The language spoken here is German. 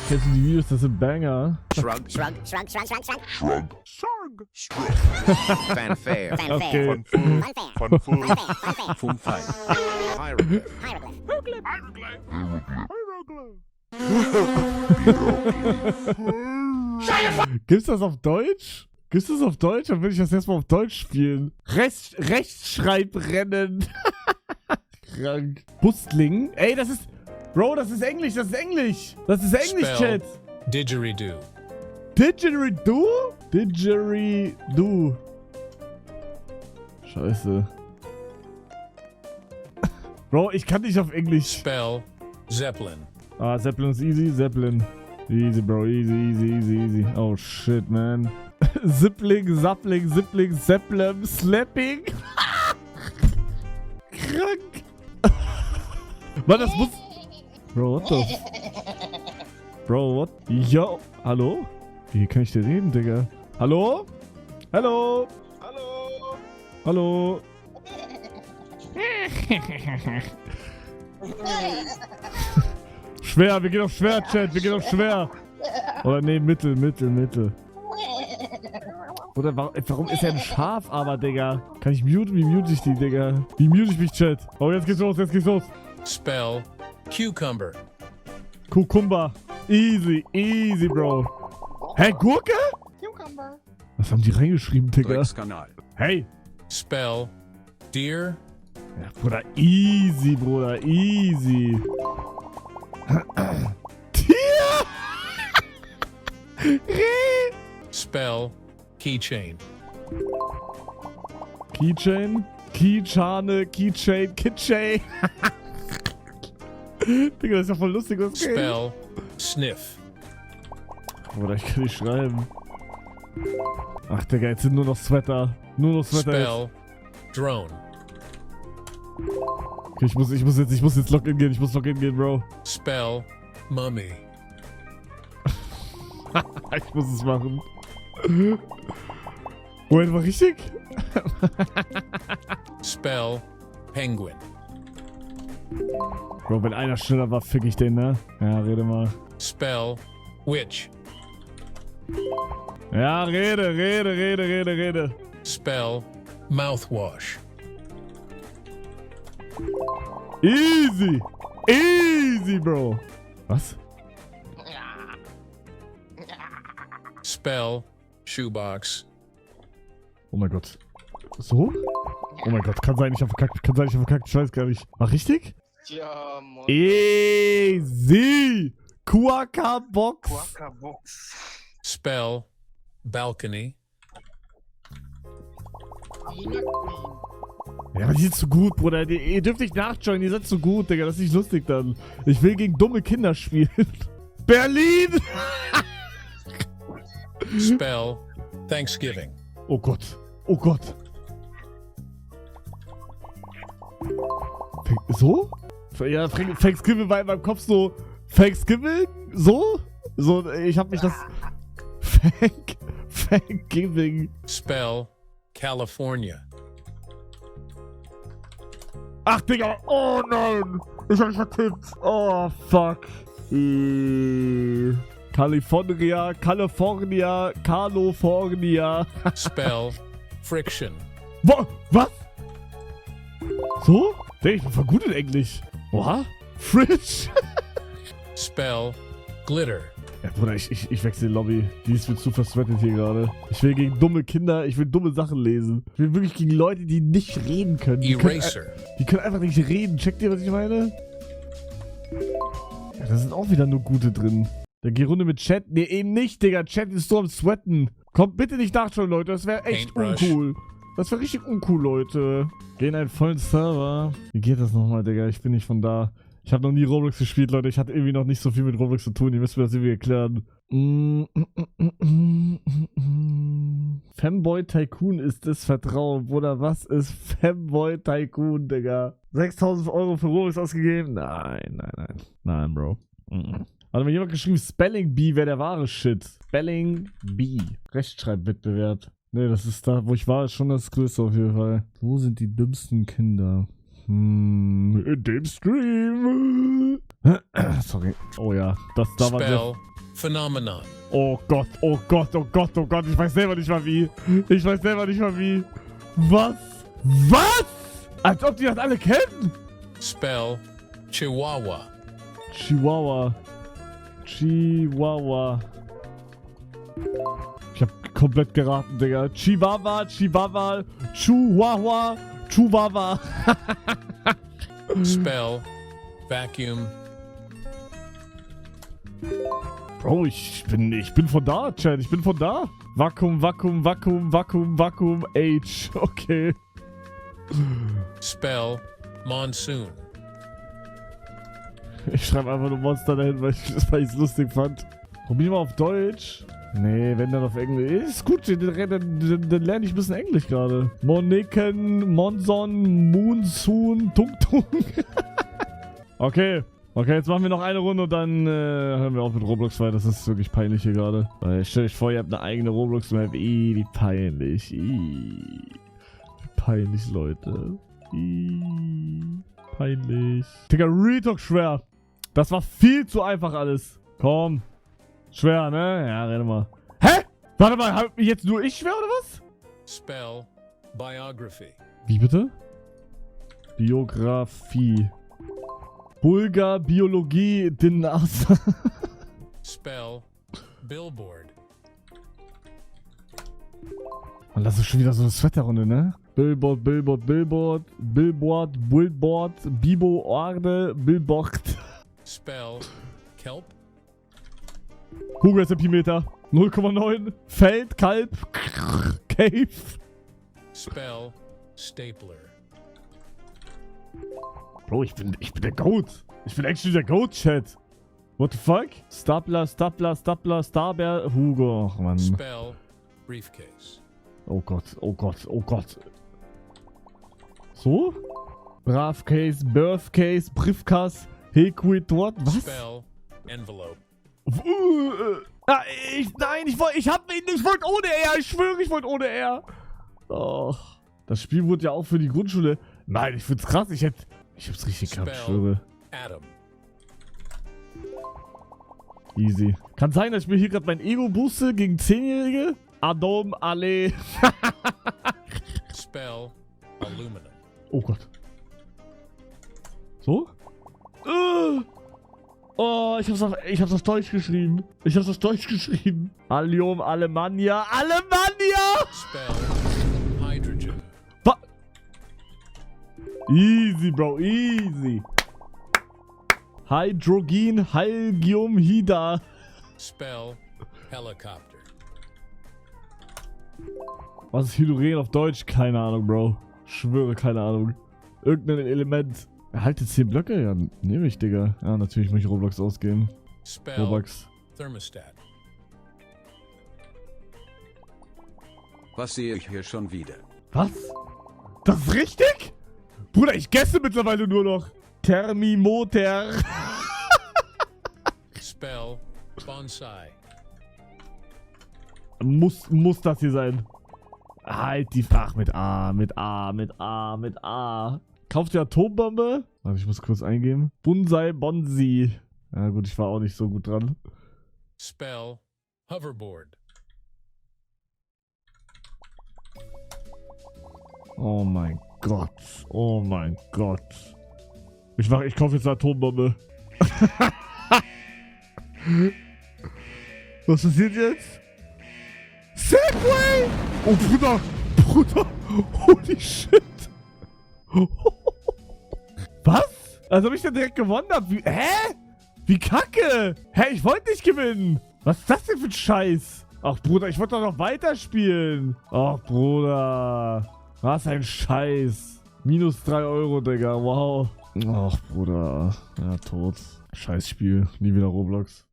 Kennst du die Videos? Das sind Banger. Shrug. Shrug, shrug, shrug, shrug, shrug. Shrug. Shrug. Fanfare. Fanfare. Okay. Fanfare. Fanfare. Fumfei. Hieroglyph. Hieroglyph. Gibt's das auf Deutsch? Gibt's das auf Deutsch? Dann will ich das erstmal auf Deutsch spielen. Rechtschreibrennen. Krank. Bustling. Ey, das ist... Bro, das ist Englisch, das ist Englisch. Das ist Englisch, Spell. Chat. Didgeridoo. Didgeridoo? Didgeridoo. Scheiße. Bro, ich kann nicht auf Englisch. Spell Zeppelin. Ah, Zeppelin ist easy. Zeppelin. Easy, Bro. Easy, easy, easy, easy. Oh, shit, man. Zippling, Sappling, Zippling, Zeppelin, Slapping. Krank. Mann, das muss... Bro, what the... Bro, what? Yo. Hallo? Wie kann ich dir reden, Digga? Hallo? Hallo? Hallo. Hallo? Schwer, wir gehen auf schwer, Chat. Wir gehen auf schwer. Oder nee, Mittel. Oder warum ist er ein Schaf, aber, Digga? Kann ich muten? Wie mute ich die, Digga? Wie mute ich mich, Chat? Oh, jetzt geht's los, Spell Cucumber. Kukumba. Easy, easy, Bro. Hä, Gurke? Cucumber. Was haben die reingeschrieben, Digga? Dreckskanal. Hey. Spell Deer. Ja, Bruder, easy, Bruder, easy. Tier! Reh! Spell Keychain. Keychain? Keychane, Keychain, Kitchain. Digga, das ist ja voll lustig, was geht. Spell Sniff. Bruder, ich kann nicht schreiben. Ach, Digga, jetzt sind nur noch Sweater. Nur noch Sweater jetzt. Spell Drone. Okay, ich muss jetzt Login gehen. Ich muss Login gehen, Bro. Spell Mummy. Ich muss es machen. Moment, war richtig? Spell Penguin. Bro, wenn einer schneller war, fick ich den, ne? Ja, rede mal. Spell Witch. Ja, rede. Spell Mouthwash. Easy. Easy, Bro. Was? Spell Shoebox. Oh mein Gott. So? Oh mein Gott, kann sein, ich hab verkackt. Ich weiß gar nicht. War richtig? Ja, Mann. Easy. Quackerbox. Quackerbox. Spell Balcony. Ina Queen. Ja, aber die sind zu gut, Bruder. Ihr dürft nicht nachjoinen, ihr seid zu gut, Digga. Das ist nicht lustig dann. Ich will gegen dumme Kinder spielen. Berlin! Spell Thanksgiving. Oh Gott. Oh Gott. So? Ja, Thanksgiving war in meinem Kopf so. Thanksgiving? So? So, ich hab mich das. Thanksgiving. Spell California. Ach, Digga. Oh nein. Ich hab mich vertippt. Oh, fuck. California. Spell Friction. Was? So? Digga, ich bin voll gut in Englisch. Oha. Fridge. Spell Glitter. Ja, Bruder, ich wechsle die Lobby. Die ist mir zu versweatet hier gerade. Ich will gegen dumme Kinder, ich will dumme Sachen lesen. Ich will wirklich gegen Leute, die nicht reden können. Die Eraser. können einfach nicht reden. Checkt ihr, was ich meine? Ja, da sind auch wieder nur gute drin. Dann geh Runde mit Chat. Nee, eben nicht, Digga. Chat ist so am Sweaten. Kommt bitte nicht nachschauen, Leute. Das wäre echt Paintbrush. uncool. Das wäre richtig uncool, Leute. Geh in einen vollen Server. Wie geht das nochmal, Digga? Ich bin nicht von da. Ich habe noch nie Roblox gespielt, Leute. Ich hatte irgendwie noch nicht so viel mit Roblox zu tun. Ihr müsst mir das irgendwie erklären. Femboy Tycoon ist das Vertrauen. Bruder, was ist Femboy Tycoon, Digga? 6.000 Euro für Roblox ausgegeben? Nein. Nein, Bro. Hat mir jemand geschrieben, Spelling Bee wäre der wahre Shit. Spelling Bee. Rechtschreibwettbewerb. Ne, das ist da, wo ich war, ist schon das Größte auf jeden Fall. Wo sind die dümmsten Kinder? In dem Stream. Sorry. Oh ja, da war Spell Phenomenon. Oh Gott, oh Gott, oh Gott, oh Gott. Ich weiß selber nicht mal wie. Ich weiß selber nicht mal wie. Was? Was? Als ob die das alle kennen. Spell Chihuahua. Chihuahua. Chihuahua. Ich hab komplett geraten, Digga. Chihuahua, Chihuahua, Chihuahua, Chihuahua. Spell vacuum. Bro, ich bin von da, Chat. Ich bin von da. Vakuum, Vakuum, Vakuum, Vakuum, Vakuum, H. Okay. Spell monsoon. Ich schreibe einfach nur Monster dahin, weil ich es lustig fand. Probier mal auf Deutsch. Nee, wenn dann auf Englisch. Ist gut, dann lerne ich ein bisschen Englisch gerade. Moniken, Monson, Moonsoon, Tung Tung. Okay. Okay, jetzt machen wir noch eine Runde und dann hören wir auf mit Roblox, weil das ist wirklich peinlich hier gerade. Stellt euch vor, ihr habt eine eigene Roblox-Map. Wie peinlich. Wie peinlich, Leute. Peinlich. Digga, Retalk schwer. Das war viel zu einfach alles. Komm. Schwer, ne? Ja, rede mal. Hä? Warte mal, hab jetzt nur ich schwer oder was? Spell biography. Wie bitte? Biografie. Bulgar, Biologie, Dinasa. Spell billboard. Und das ist schon wieder so eine Sweaterrunde, ne? Billboard, Billboard, Billboard, Billboard, Billboard, Bibo, Orde, Billboard. Spell kelp. Google SMP-Meter. 0,9. Feld, Kalb, Cave. Spell stapler. Bro, ich bin der Goat. Ich bin actually der Goat-Chat. What the fuck? Stapler, Stapler, Stapler, Starbär, Hugo. Ach, Mann. Spell briefcase. Oh Gott, oh Gott, oh Gott. So? Bravcase, Birthcase, Briefcase, Hequid, what? Was? Spell envelope. Nein, ich wollte ohne R. Ich schwöre, ich wollte ohne R. Oh. Das Spiel wurde ja auch für die Grundschule. Nein, ich find's krass. Ich hab's richtig gehabt, ich schwöre. Atom. Easy. Kann sein, dass ich mir hier gerade mein Ego booste gegen 10-Jährige. Adam, alle. Spell aluminum. Oh Gott. So? Oh, ich hab's auf Deutsch geschrieben. Allium, Alemannia. Alemannia! Spell hydrogen. Easy, Bro, easy. Hydrogen, Halgium, Hida. Spell helicopter. Was ist Hydrogen auf Deutsch? Keine Ahnung, Bro. Schwöre, keine Ahnung. Irgendein Element. Erhalte 10 Blöcke? Ja, nehme ich, Digga. Ja, natürlich muss ich Roblox ausgehen. Spell Roblox. thermostat. Was sehe ich hier schon wieder? Was? Das ist richtig? Bruder, ich gesse mittlerweile nur noch. Thermimoter. Spell bonsai. Muss das hier sein. Halt die Fach mit A, mit A, mit A, mit A. Kauft die Atombombe? Warte, ich muss kurz eingeben. Bonsai, Bonsi. Ja gut, ich war auch nicht so gut dran. Spell hoverboard. Oh mein Gott. Oh mein Gott. Ich kaufe jetzt eine Atombombe. Was passiert jetzt? Segway! Oh, Bruder! Holy shit! Was? Als ob ich da direkt gewonnen habe. Hä? Wie kacke! Hä, ich wollte nicht gewinnen! Was ist das denn für ein Scheiß? Ach, Bruder, ich wollte doch noch weiterspielen. Ach, Bruder. Was ein Scheiß. Minus 3 Euro, Digga. Wow. Ach, Bruder. Ja, tot. Scheiß Spiel. Nie wieder Roblox.